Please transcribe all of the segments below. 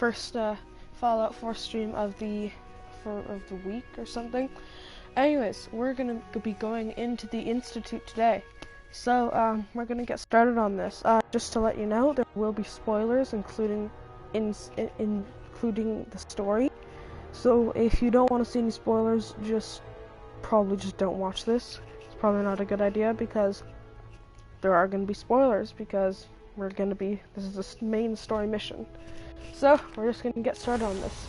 first Fallout 4 stream of the week or something. Anyways, we're gonna be going into the Institute today. So we're gonna get started on this. Just to let you know, there will be spoilers, including the story. So if you don't want to see any spoilers, probably just don't watch this. It's probably not a good idea because there are gonna be spoilers because this is the main story mission. So we're just gonna get started on this.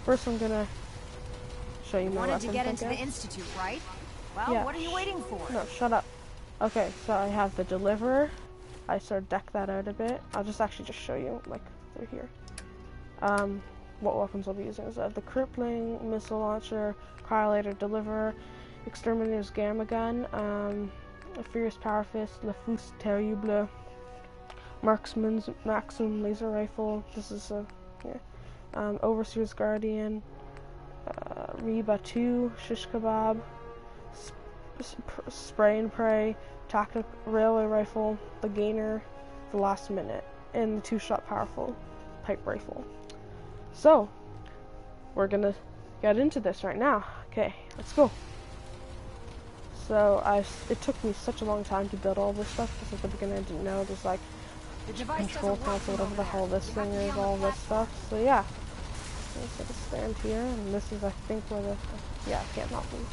First, I'm gonna show you my weapons. You wanted to get into the Institute, right? Well, yeah. What are you waiting for? No, shut up. Okay, so I have the Deliverer. I sort of deck that out a bit. I'll just show you, like, through here. What weapons I'll be using is the Crippling, Missile Launcher, Cryolator, Deliverer, Exterminator's Gamma Gun, a Furious Power Fist, Le Fous Terrible, Marksman's Maximum Laser Rifle. This is Overseer's Guardian, Reba 2, Shish Kebab, Spray and Pray, Tactical Railway Rifle, the Gainer, the Last Minute, and the 2-shot powerful pipe rifle. So, we're gonna get into this right now. Okay, let's go. So, it took me such a long time to build all this stuff, because at the beginning I didn't know there's like control console, whatever the hell this thing is, all this stuff. So yeah, let's take a stand here, and this is, I think, where the, yeah, I can't not move.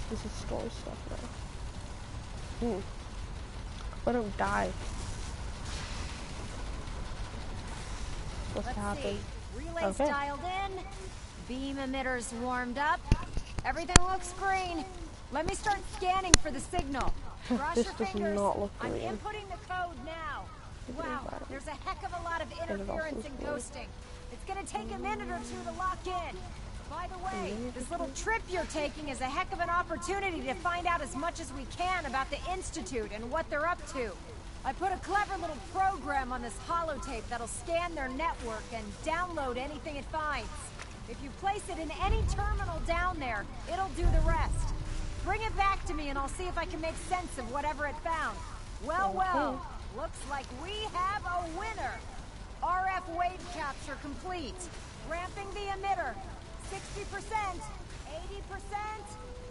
This is story stuff now. If I don't die. What's to happen? Relays dialed in. Beam emitters warmed up. Everything looks green. Let me start scanning for the signal. This does not look green. I'm inputting the code now. Wow, there's a heck of a lot of interference and ghosting. It's gonna take a minute or two to lock in. By the way, this little trip you're taking is a heck of an opportunity to find out as much as we can about the Institute and what they're up to. I put a clever little program on this holotape that'll scan their network and download anything it finds. If you place it in any terminal down there, it'll do the rest. Bring it back to me and I'll see if I can make sense of whatever it found. Well, looks like we have a winner. RF wave capture complete. Ramping the emitter. 60%, 80%.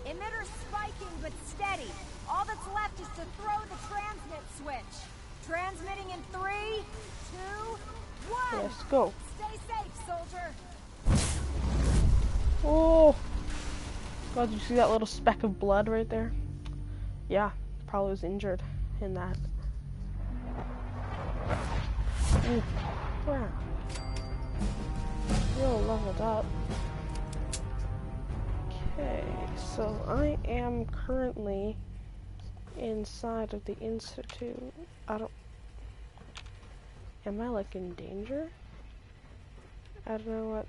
Emitter spiking but steady. All that's left is to throw the transmit switch. Transmitting in 3, 2, 1. Let's go. Stay safe, soldier. Oh. God, did you see that little speck of blood right there? Yeah, probably was injured in that. Wow. Real leveled up. Okay, so I am currently inside of the Institute. Am I like in danger? I don't know what.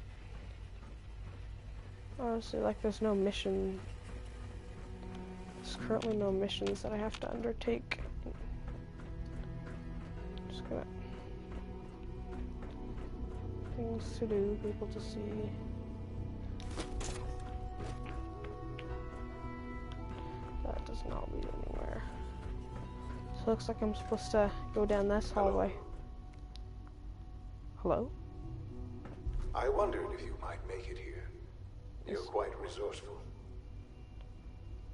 Honestly, like there's no mission. There's currently no missions that I have to undertake. Just gonna things to do, people to see. That does not lead anywhere. So it looks like I'm supposed to go down this hallway. Hello? I wondered if you might make it here. You're quite resourceful.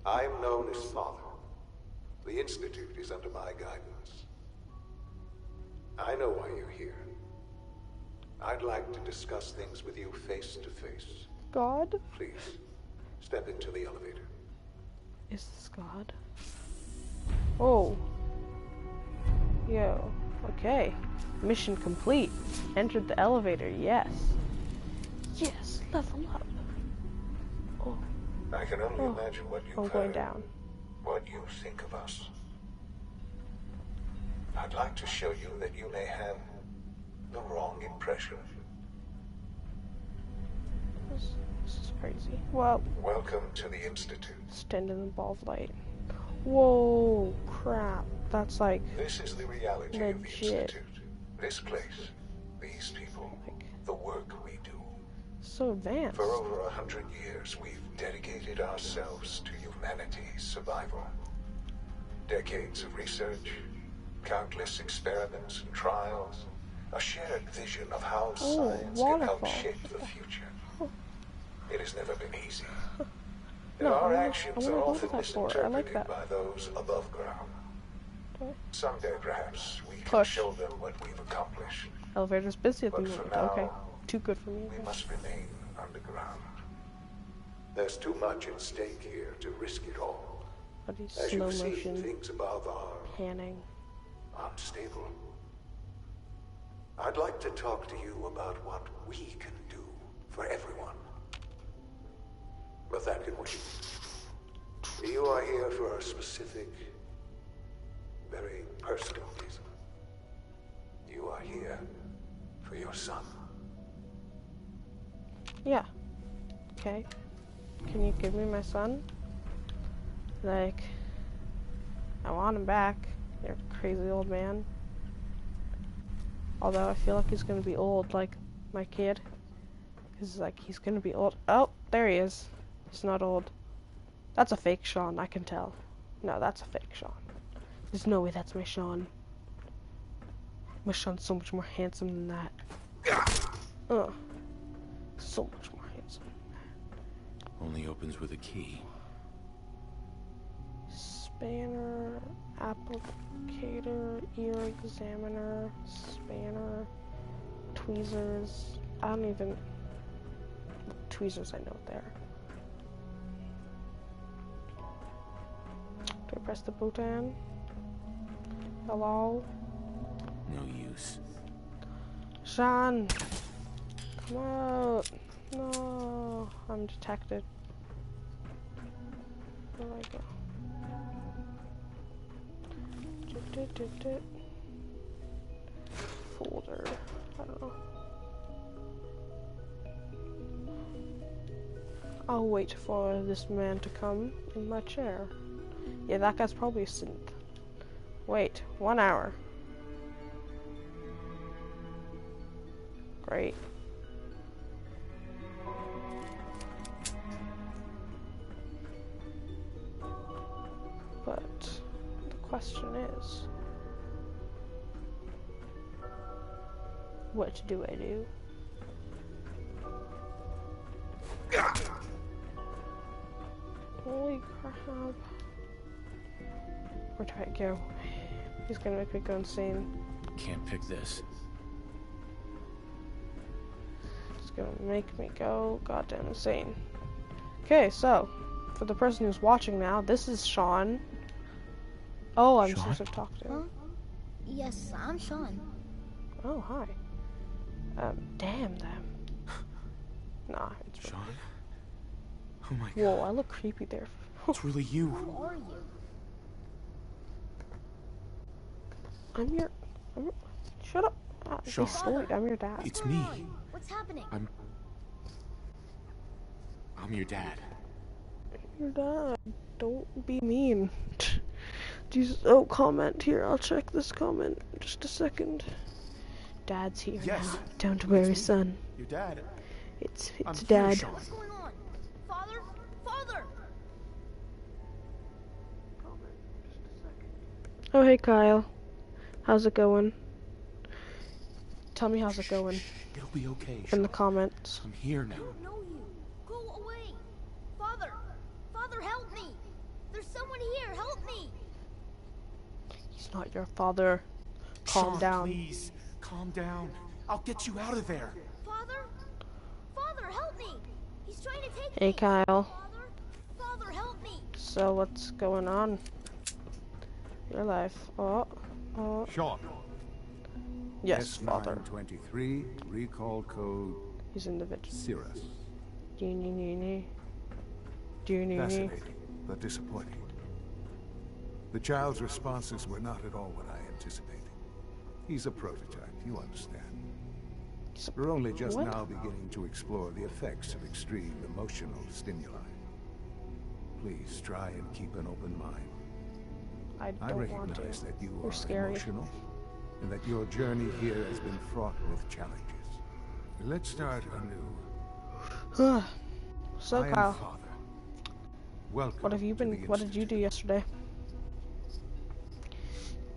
I'm known as Father. The Institute is under my guidance. I know why you're here. I'd like to discuss things with you face to face. God? Please, step into the elevator. Is this God? Oh. Yo. Okay. Mission complete. Entered the elevator. Yes. Yes. Level up. Oh. I can only imagine what you've I'm going down. What you think of us. I'd like to show you that you may have the wrong impression. This is crazy. Well, welcome to the Institute. Stand in the ball of light. Whoa, crap. That's like this is the reality legit. Of the Institute. This place, these people, the work we do. So advanced. For over 100 years, we've dedicated ourselves to humanity's survival. Decades of research, countless experiments and trials, A shared vision of how Oh, science can help waterfall. shape the future. It has never been easy. And No, our I actions wanna are go often to that floor. I like misinterpreted that. by those above ground. Okay. Someday, perhaps, we can Push. show them what we've accomplished. Elevator's busy at the But for moment. now, Okay. Too good for me. We must remain underground. There's too much at stake here to risk it all. But he's As slow you see, motion things above are panning. unstable. I'd like to talk to you about what we can do for everyone. But that can wait. You are here for a specific, very personal reason. You are here for your son. Yeah. Okay. Can you give me my son? Like, I want him back. You're a crazy old man. Although I feel like he's gonna be old, like my kid. Cause like he's gonna be old. Oh, there he is. He's not old. That's a fake Sean, I can tell. No, that's a fake Sean. There's no way that's my Sean. My Sean's so much more handsome than that. So much more handsome. Only opens with a key. Spanner, applicator, ear examiner, spanner, tweezers. I don't even. Tweezers, I know there. Do I press the button? Hello? No use. Sean! Come out! No! I'm detected. Where do I go? Folder. I don't know. I'll wait for this man to come in my chair. Yeah, that guy's probably a synth. Wait, 1 hour. Great. But the question is, what do I do? Holy crap. Where do I go? He's gonna make me go insane. Can't pick this. He's gonna make me go goddamn insane. Okay, so, for the person who's watching now, this is Sean. Oh, I'm supposed to talk to him. Huh? Yes, I'm Sean. Oh, hi. Damn them. Nah, it's Sean? Oh my Whoa, god. I look creepy there. It's really you. Who are you? I'm your shut up. Sean. Be silly. I'm your dad. It's me. What's happening? I'm your dad. Your dad. Don't be mean. Jesus. Oh, comment here. I'll check this comment in just a second. Dad's here Yes. now. Don't worry, son. Your dad. It's I'm here, Dad. Sean. What's going on? Father? Father! Oh, hey, Kyle. How's it going? Tell me how's it going It'll be okay, in Sean. the comments. I'm here now. I don't know you. Go away. Father! Father, help me! There's someone here. Help me! He's not your father. Calm Sean, down. please. Calm down. I'll get you out of there. Father? Father, help me! He's trying to take Hey, me. Kyle. Father? Father, help me! So what's going on? Your life. Oh. Sean. Yes, father. S923, recall code He's individual. Cirrus. Fascinating, but disappointing. The child's responses were not at all what I anticipated. He's a prototype, you understand. We're only just What? now beginning to explore the effects of extreme emotional stimuli. Please try and keep an open mind. I I don't want recognize to. that you You're are scary. emotional, and that your journey here has been fraught with challenges. Let's start anew. So, I am Kyle, Father. Welcome. what have you to been? the What did you do Institute. yesterday?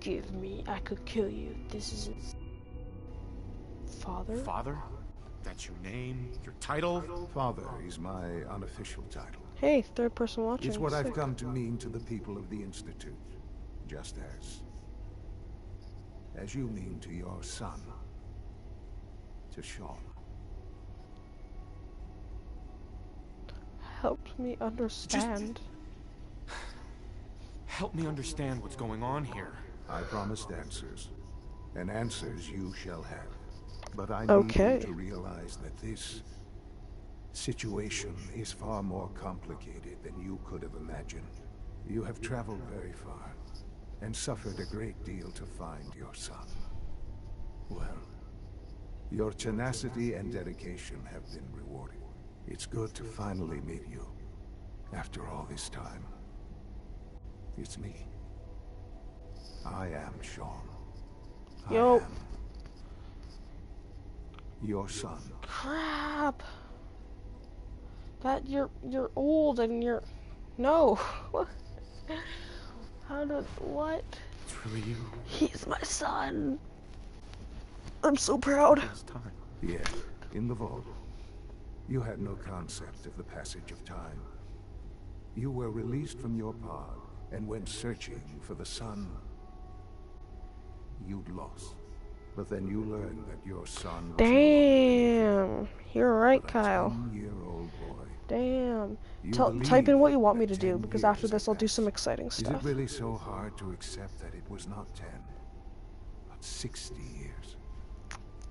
Give me. I could kill you. This is. Father? Father? That's your name? Your title? Father is my unofficial title. Hey, third person watching. It's what I've Sick. come to mean to the people of the Institute. Just as you mean to your son. To Sean. Help me understand. Help me understand what's going on here. I promised answers. And answers you shall have. But I Okay. need you to realize that this situation is far more complicated than you could have imagined. You have traveled very far, and suffered a great deal to find your son. Well, your tenacity and dedication have been rewarded. It's good to finally meet you, after all this time. It's me. I am Sean. Yo. I am your son. Crap. That you're old and you're no. How did what? It's really you. He's my son. I'm so proud. It's time. Yes, in the vault. You had no concept of the passage of time. You were released from your pod and went searching for the son you'd lost. But then you learned that your son was Damn. You're right, but a Kyle. 10-year-old boy. Damn. You Type in what you want me believed to do, that because 10 after years this had I'll do some passed. exciting Is it stuff. really so hard to accept that it was not 10, but 60 years?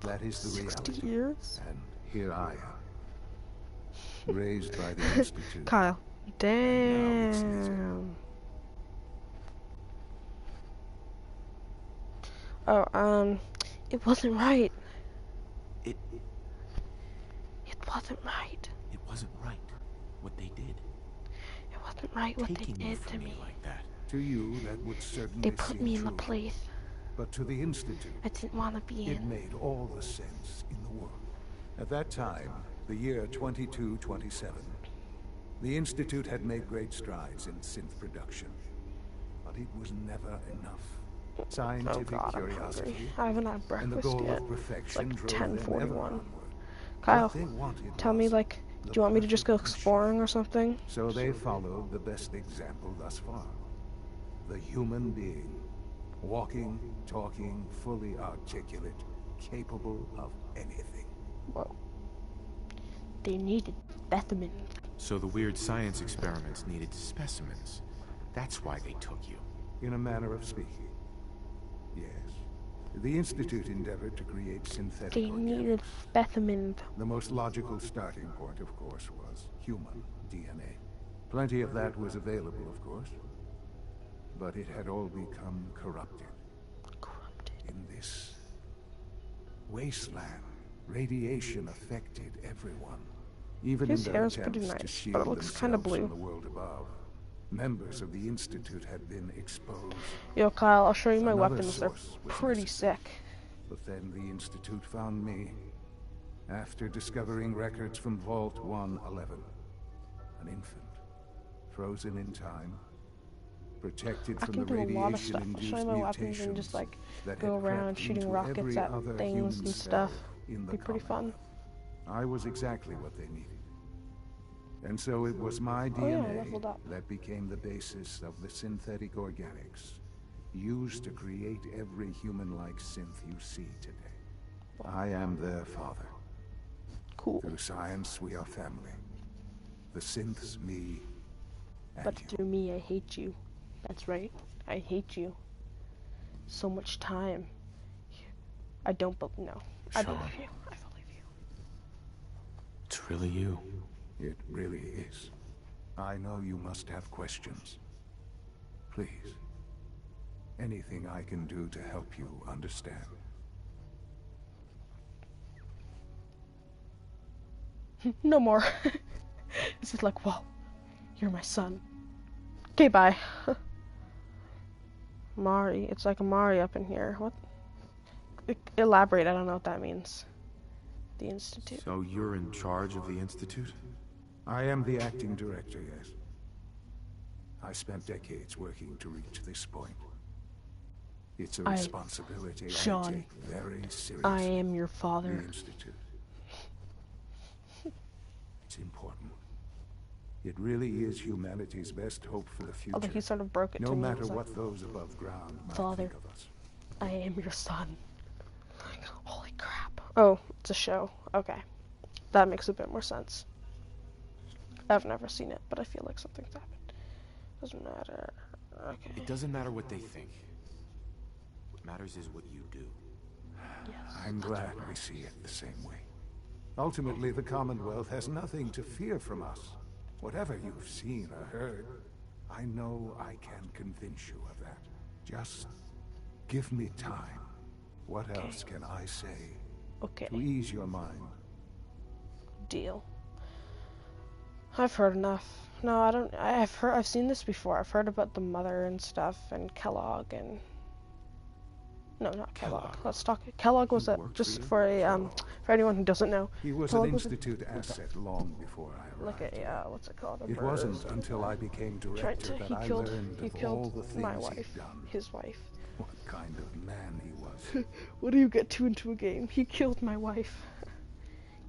That is the 60 reality. years? And here I am, raised by the Institute. Kyle. now it's Nathan. Damn. Oh, it wasn't right. It It wasn't right. wasn't right what they did. It wasn't right what they Taking you did from to me me. like that. To you, that would certainly They put seem me in the true. place But to the Institute, I didn't want to be it in. made all the sense in the world. At that time, the year 2227, the Institute had made great strides in synth production. But it was never enough. Oh Scientific god, I'm curiosity hungry. I haven't had and the breakfast goal yet. of perfection It's like drove them ever 10:41. onward. Kyle, What they wanted tell me, was like, the do you want me to just go perfect exploring machine. or something? So they followed the best example thus far. The human being. Walking, talking, fully articulate, capable of anything. Whoa. They needed specimens. So the weird science experiments needed specimens. That's why they took you. In a manner of speaking. Yes. The Institute endeavored to create synthetic They needed organics. specimens. The most logical starting point, of course, was human DNA. Plenty of that was available, of course. But it had all become corrupted. In this wasteland, radiation affected everyone. Even His in hair their is pretty attempts to nice, shield but it looks kinda themselves blue. from the world above, members of the Institute had been exposed. Yo, Kyle, I'll show you my Another weapons. They're source was pretty necessary. sick. But then the Institute found me after discovering records from Vault 111. An infant, frozen in time, protected I from can the do a lot of stuff. I'll radiation-induced show you my weapons and mutations just like that go had around crept shooting into rockets every at other things human and cell stuff. in the Be pretty fun. Commonwealth. I was exactly what they needed. And so it was my Oh yeah, I DNA leveled up. that became the basis of the synthetic organics used to create every human-like synth you see today. I am their father. Cool. Through science, we are family. The synths, me, and But you. through me, I hate you. That's right. I hate you. So much time. I don't believe. No. I Sean. believe you. I believe you. It's really you. It really is. I know you must have questions. Please. Anything I can do to help you understand. No more. This is like, whoa, you're my son. Okay, bye. Mari, it's like a Mari up in here. What? Elaborate, I don't know what that means. The Institute. So you're in charge of the Institute? I am the acting director, yes. I spent decades working to reach this point. It's a responsibility Sean, I take very seriously. I am your father. The Institute. It's important. It really is humanity's best hope for the future. Although he sort of broke it to me. No matter what those above ground might Father, think of us. I am your son. Holy crap. Oh, it's a show. Okay. That makes a bit more sense. I've never seen it, but I feel like something's happened. Doesn't matter. Okay. It doesn't matter what they think. What matters is what you do. Yes. I'm glad we see it the same way. Ultimately, the Commonwealth has nothing to fear from us. Whatever you've seen or heard, I know I can convince you of that. Just give me time. What else can I say to ease your mind? Deal. I've heard enough. No, I don't. I've seen this before. I've heard about the mother and stuff, and Kellogg, and no, not Kellogg. Let's talk. Kellogg was just for anyone who doesn't know. He was Kellogg an Institute asset long before I arrived. Like a what's it called? It wasn't until I became director that I learned of all the things my wife, he'd done. his wife. What kind of man he was. What do you get to into a game? He killed my wife.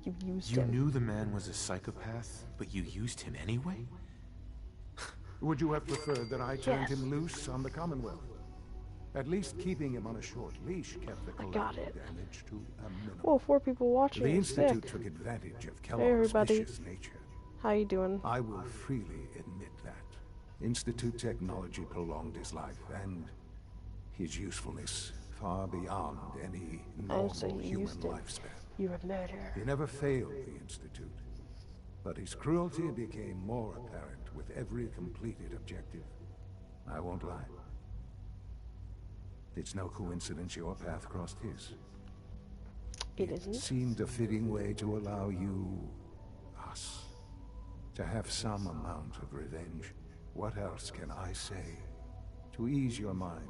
You used him. You knew the man was a psychopath, but you used him anyway? Would you have preferred that I turned him loose on the Commonwealth? At least keeping him on a short leash kept the collateral damage to a minimum. Whoa, 4 people watching. The Institute Sick. took advantage of Hey, Kellogg's everybody. vicious nature. How you doing? I will freely admit that. Institute technology prolonged his life, and his usefulness far beyond any normal human lifespan. You're a murderer. He never failed the Institute, but his cruelty became more apparent with every completed objective. I won't lie. It's no coincidence your path crossed his. It isn't. It seemed a fitting way to allow you, us, to have some amount of revenge. What else can I say to ease your mind?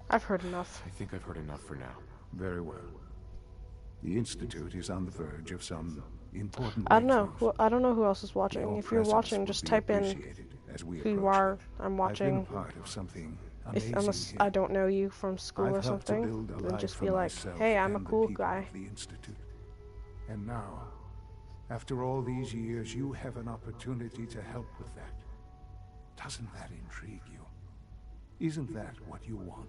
I've heard enough. I think I've heard enough for now. Very well. The Institute is on the verge of some important I don't know. breakthroughs. I don't know who else is watching. Your If you're presence watching, would just be type in appreciated as we who you approach are. it. I'm I've been watching. part of something Unless amazing I here. don't know you from school or I've helped to something, build a then life just for be like, myself hey, I'm a and the cool people guy. of the Institute. And now, after all these years, you have an opportunity to help with that. Doesn't that intrigue you? Isn't that what you want?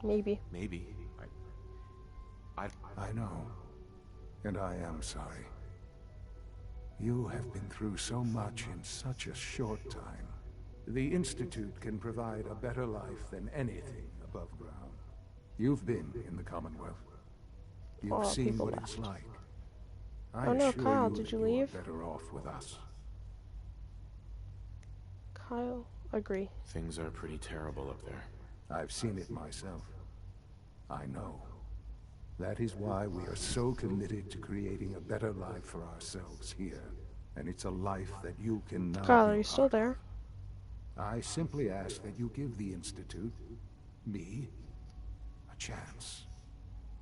Maybe. Maybe. I know, and I am sorry. You have been through so much in such a short time. The Institute can provide a better life than anything above ground. You've been in the Commonwealth. You've seen people what left. it's like. Oh no, assure Kyle, you did that you are leave? better off with us. Kyle, agree. Things are pretty terrible up there. I've seen it myself. I know. That is why we are so committed to creating a better life for ourselves here. And it's a life that you can now Kyle, be are you still part of. there? I simply ask that you give the Institute, me, a chance.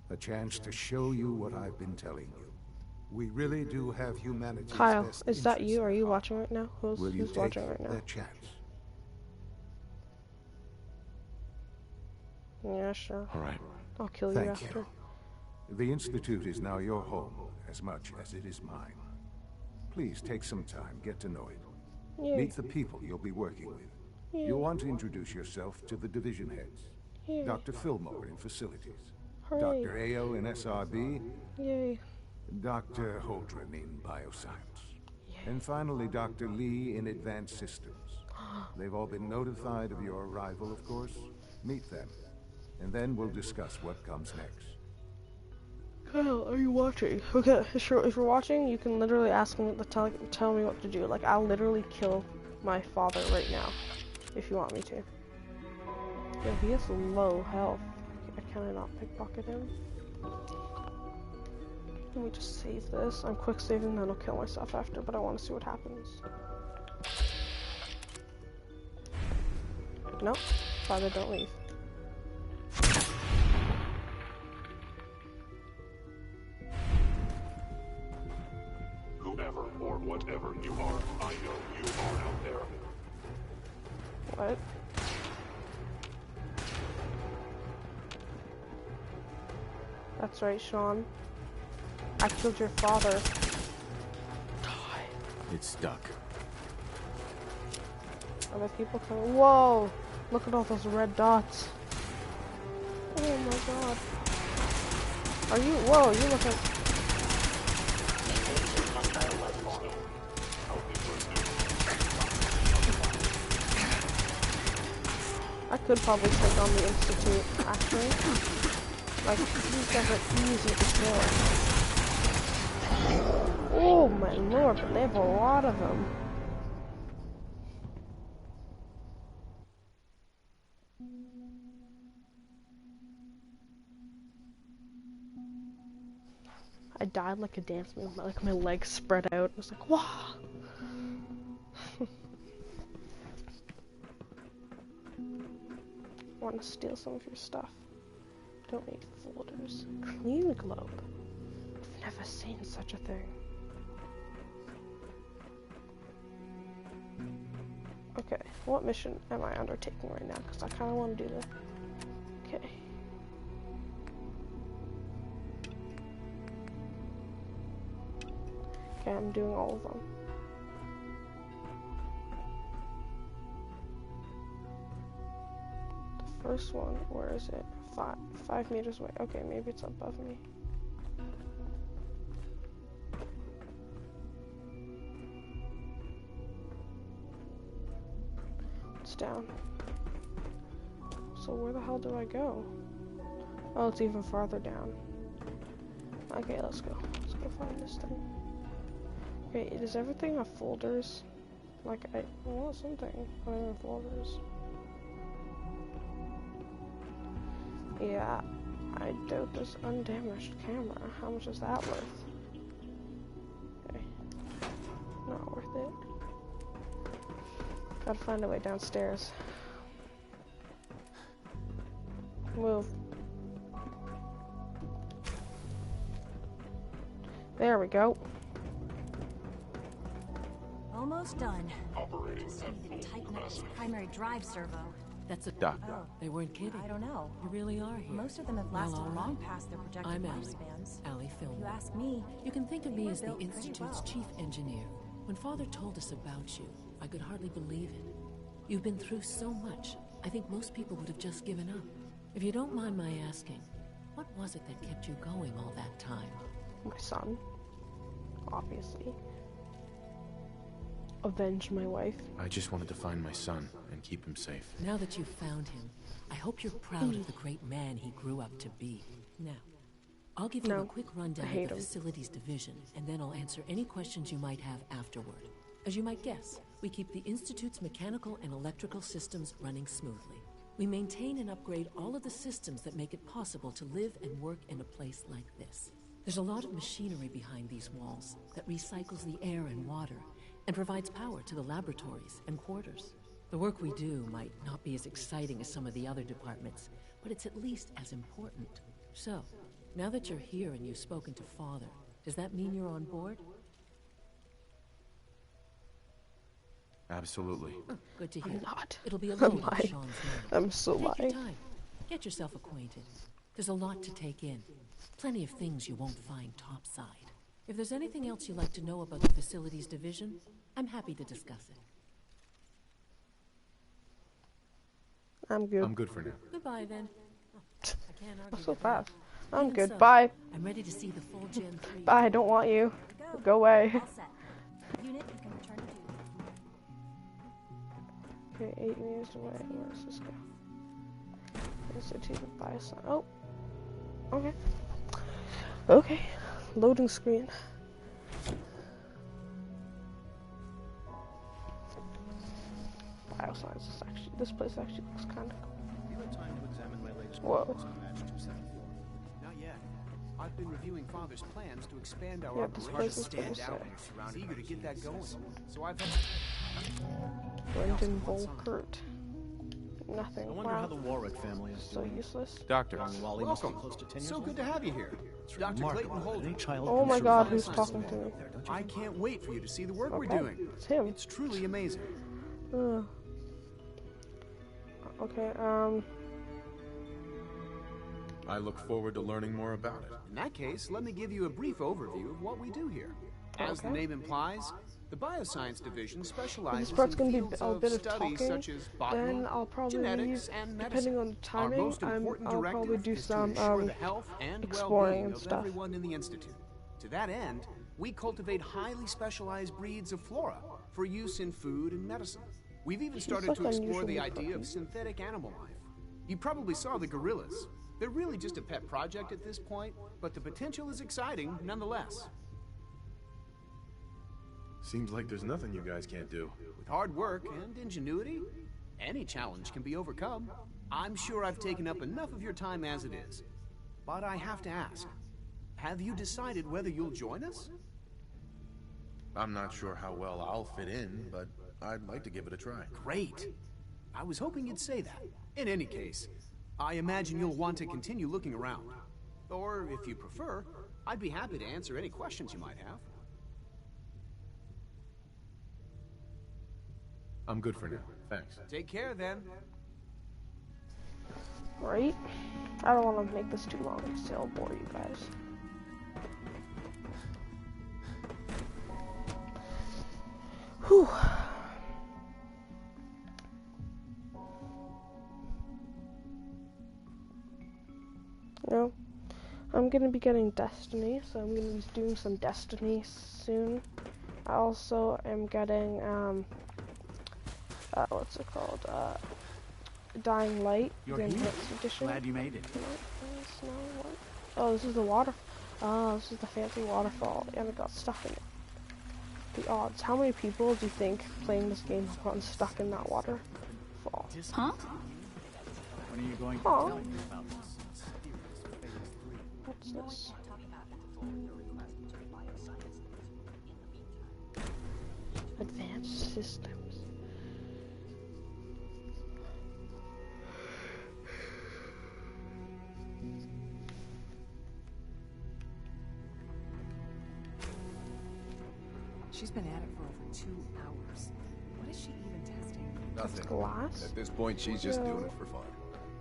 A chance to show you what I've been telling you. We really do have humanity's Kyle, best is that interests you? Are at you heart. watching right now? Will you Who's take watching right now? that chance? Yeah, sure. All right. I'll kill you Thank after. you. The Institute is now your home as much as it is mine. Please take some time, get to know it. Yeah. Meet the people you'll be working with. Yeah. You'll want to introduce yourself to the division heads. Yeah. Dr. Fillmore in facilities. Hooray. Dr. Ao in SRB. Yay. Dr. Holdren in bioscience. Yay. And finally, Dr. Lee in advanced systems. They've all been notified of your arrival, of course. Meet them. And then we'll discuss what comes next. Kyle, are you watching? Okay, if you're watching, you can literally ask me tell me what to do. Like, I'll literally kill my father right now, if you want me to. Yeah, he has low health. Can I not pickpocket him? Let me just save this. I'm quick saving, then I'll kill myself after, but I want to see what happens. Nope. Father, don't leave. Whoever or whatever you are, I What? That's right, Sean. I killed your father. Die. It's stuck. Are there people coming? Whoa! Look at all those red dots. Oh my god. Are you? Whoa, you look like... I could probably take on the Institute, actually. Like, these guys are easy to kill. Oh my lord, but they have a lot of them. I died like a dance move, like my legs spread out. I was like, wow. I want to steal some of your stuff. Don't need folders. Clean globe. I've never seen such a thing. Okay, what mission am I undertaking right now? Because I kind of want to do this. Okay. Okay, I'm doing all of them. The first one, where is it? 5 meters away. Okay, maybe it's above me. It's down. So where the hell do I go? Oh, it's even farther down. Okay, let's go. Let's go find this thing. Okay, does everything have folders? Like, I want something other than folders. Yeah, I doubt this undamaged camera. How much is that worth? Okay. Not worth it. Gotta find a way downstairs. Move. There we go. Almost done. Just need to tighten up this primary drive servo. That's a Doc. Oh, They weren't kidding. I don't know. You really are here. Most of them have Well, lasted all right. long past their projected I'm Allie. lifespans. Allie If Fillmore. you ask me, You can think of they me were as the built pretty Institute's well. chief engineer. When Father told us about you, I could hardly believe it. You've been through so much, I think most people would have just given up. If you don't mind my asking, what was it that kept you going all that time? My son. Obviously. Avenge my wife. I just wanted to find my son and keep him safe. Now that you've found him, I hope you're proud of the great man he grew up to be. Now, I'll give you a quick rundown of the Facilities Division, and then I'll answer any questions you might have afterward. As you might guess, we keep the Institute's mechanical and electrical systems running smoothly. We maintain and upgrade all of the systems that make it possible to live and work in a place like this. There's a lot of machinery behind these walls that recycles the air and water and provides power to the laboratories and quarters. The work we do might not be as exciting as some of the other departments, but it's at least as important. So, now that you're here and you've spoken to Father, does that mean you're on board? Absolutely. Oh, good to hear. I'm not. It'll be a I'm load on lying. Sean's mind. I'm so Take your lying. time. Get yourself acquainted. There's a lot to take in. Plenty of things you won't find topside. If there's anything else you'd like to know about the Facilities Division, I'm happy to discuss it. I'm good. I'm good for now. Goodbye, then. Oh, I can't argue So with that. fast. I'm Even good. so, Bye. I'm ready to see the full Gen 3. Bye. I don't want you. Go away. All set. Unit, you can return to duty. Okay, 8 meters away. Where does this go? Institute by sign. Oh. Okay. Okay. Loading screen. Bioscience is actually. This place actually looks kind of cool. You had time to examine my latest Whoa. progress on Match 274. Not yet. I've been reviewing Father's plans to expand our Yeah, this place is operation. pretty sick. He's eager to get that going. So I've had Brendan Volkert. Nothing. I wonder Wow. how the Warwick family is So doing. useless. Doctor. Young Wally must be close to 10 years So old. good to have you here. Dr. Clayton Holden. Oh my god, who's talking to me? I can't wait for you to see the work we're Okay, doing. it's him. It's truly amazing. Ugh. Okay, I look forward to learning more about it. In that case, let me give you a brief overview of what we do here. As the Okay. name implies, the Bioscience Division If specializes this part's in gonna be fields a of bit of studies talking, such as botany, then I'll probably genetics, leave, and depending medicine. on the Our timing, most important I'll probably directive do is to some, ensure the health and exploring well-being and of stuff. everyone in the Institute. To that end, we cultivate highly specialized breeds of flora for use in food and medicine. We've even started like to explore the unusually idea of pretty. synthetic animal life. You probably saw the gorillas. They're really just a pet project at this point, but the potential is exciting nonetheless. Seems like there's nothing you guys can't do. With hard work and ingenuity, any challenge can be overcome. I'm sure I've taken up enough of your time as it is. But I have to ask, have you decided whether you'll join us? I'm not sure how well I'll fit in, but I'd like to give it a try. Great. I was hoping you'd say that. In any case, I imagine you'll want to continue looking around. Or, if you prefer, I'd be happy to answer any questions you might have. I'm good for now. Thanks. Take care, then. Right? I don't want to make this too long because it'll bore you guys. Whew. No, I'm gonna be getting Destiny, so I'm gonna be doing some Destiny soon. I also am getting what's it called? Dying Light, You're the here? enhanced edition. Glad you made it. Oh, this is the water. Oh, this is the fancy waterfall, and it got stuck in it. The odds. How many people do you think playing this game have gotten stuck in that waterfall? Huh? When are you going to Huh? tell me about this? What's this? Advanced systems. She's been at it for over 2 hours. What is she even testing? It's glass. At this point, she's just doing it for fun.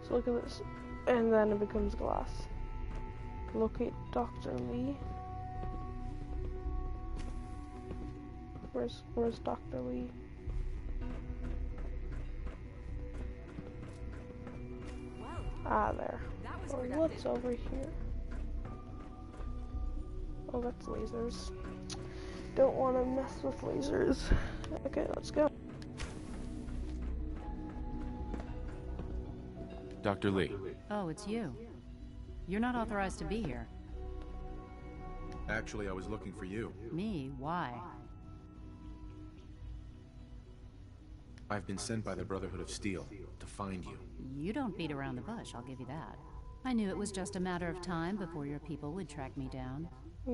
So look at this. And then it becomes glass. Locate Dr. Lee. Where's Dr. Lee? Ah, there. Oh, what's over here? Oh, that's lasers. Don't want to mess with lasers. Okay, let's go. Dr. Lee. Oh, it's you. You're not authorized to be here. Actually, I was looking for you. Me? Why? I've been sent by the Brotherhood of Steel to find you. You don't beat around the bush, I'll give you that. I knew it was just a matter of time before your people would track me down.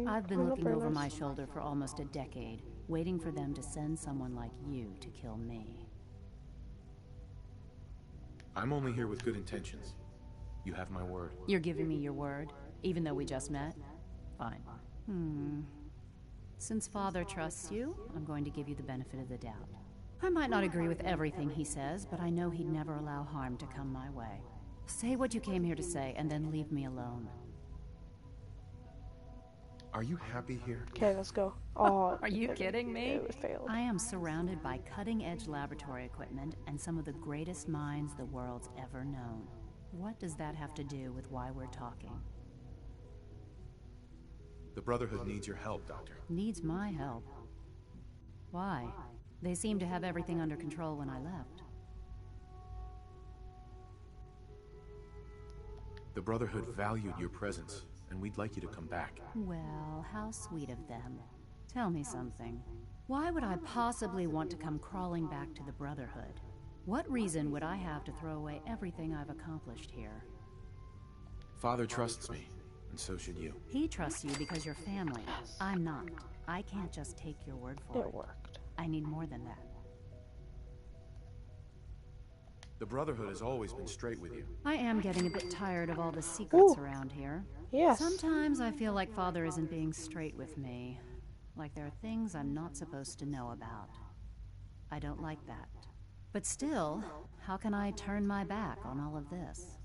I've been looking over my shoulder for almost a decade, waiting for them to send someone like you to kill me. I'm only here with good intentions. You have my word. You're giving me your word, even though we just met? Fine. Since Father trusts you, I'm going to give you the benefit of the doubt. I might not agree with everything he says, but I know he'd never allow harm to come my way. Say what you came here to say, and then leave me alone. Are you happy here? Okay, let's go. Oh, Are you kidding me? It failed. I am surrounded by cutting-edge laboratory equipment and some of the greatest minds the world's ever known. What does that have to do with why we're talking? The Brotherhood needs your help, Doctor. Needs my help. Why? They seemed to have everything under control when I left. The Brotherhood valued your presence, and we'd like you to come back. Well, how sweet of them. Tell me something. Why would I possibly want to come crawling back to the Brotherhood? What reason would I have to throw away everything I've accomplished here? Father trusts me, and so should you. He trusts you because you're family. I'm not. I can't just take your word for it. It worked. I need more than that. The Brotherhood has always been straight with you. I am getting a bit tired of all the secrets Ooh. around here. Yes. Sometimes I feel like Father isn't being straight with me. Like there are things I'm not supposed to know about. I don't like that. But still, how can I turn my back on all of this?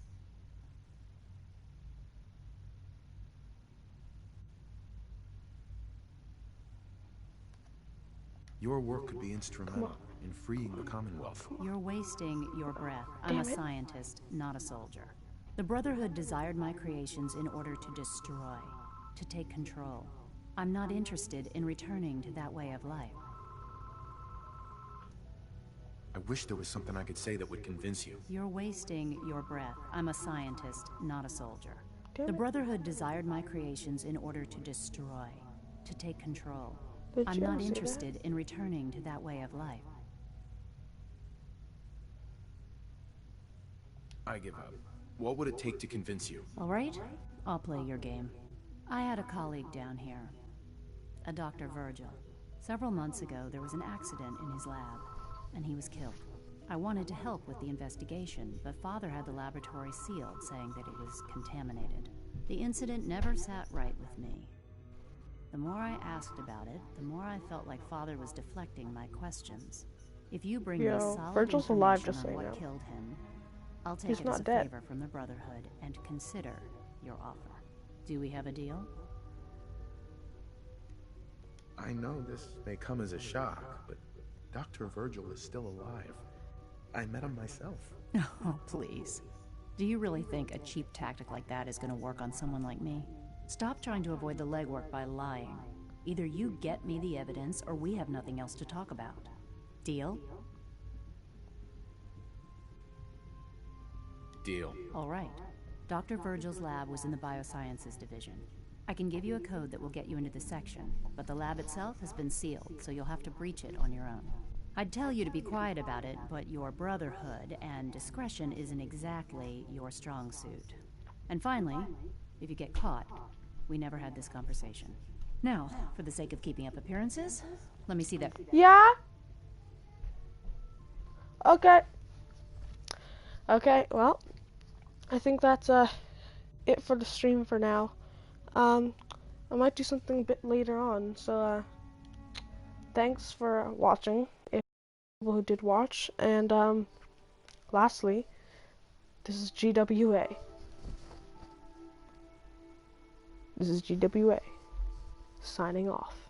Your work could be instrumental in freeing the Commonwealth. You're wasting your breath. I'm a scientist, not a soldier. The Brotherhood desired my creations in order to destroy, to take control. I'm not interested in returning to that way of life. I wish there was something I could say that would convince you. You're wasting your breath. I'm a scientist, not a soldier. The Brotherhood desired my creations in order to destroy, to take control. I'm not interested in returning to that way of life. I give up. What would it take to convince you? All right, I'll play your game. I had a colleague down here, a Dr. Virgil. Several months ago, there was an accident in his lab, and he was killed. I wanted to help with the investigation, but Father had the laboratory sealed, saying that it was contaminated. The incident never sat right with me. The more I asked about it, the more I felt like Father was deflecting my questions. If you bring me solid Virgil's alive, just information so on you what know. killed him, I'll take it as a favor from the Brotherhood and consider your offer. Do we have a deal? I know this may come as a shock, but Dr. Virgil is still alive. I met him myself. Oh, please. Do you really think a cheap tactic like that is going to work on someone like me? Stop trying to avoid the legwork by lying. Either you get me the evidence, or we have nothing else to talk about. Deal? Deal. All right. Dr. Virgil's lab was in the Biosciences Division. I can give you a code that will get you into the section, but the lab itself has been sealed, so you'll have to breach it on your own. I'd tell you to be quiet about it, but your Brotherhood and discretion isn't exactly your strong suit. And finally, if you get caught, we never had this conversation. Now, for the sake of keeping up appearances, let me see that. Yeah? Okay. Okay, well, I think that's it for the stream for now. I might do something a bit later on, so thanks for watching, if people who did watch, and lastly, this is G.W.A. This is G.W.A. signing off.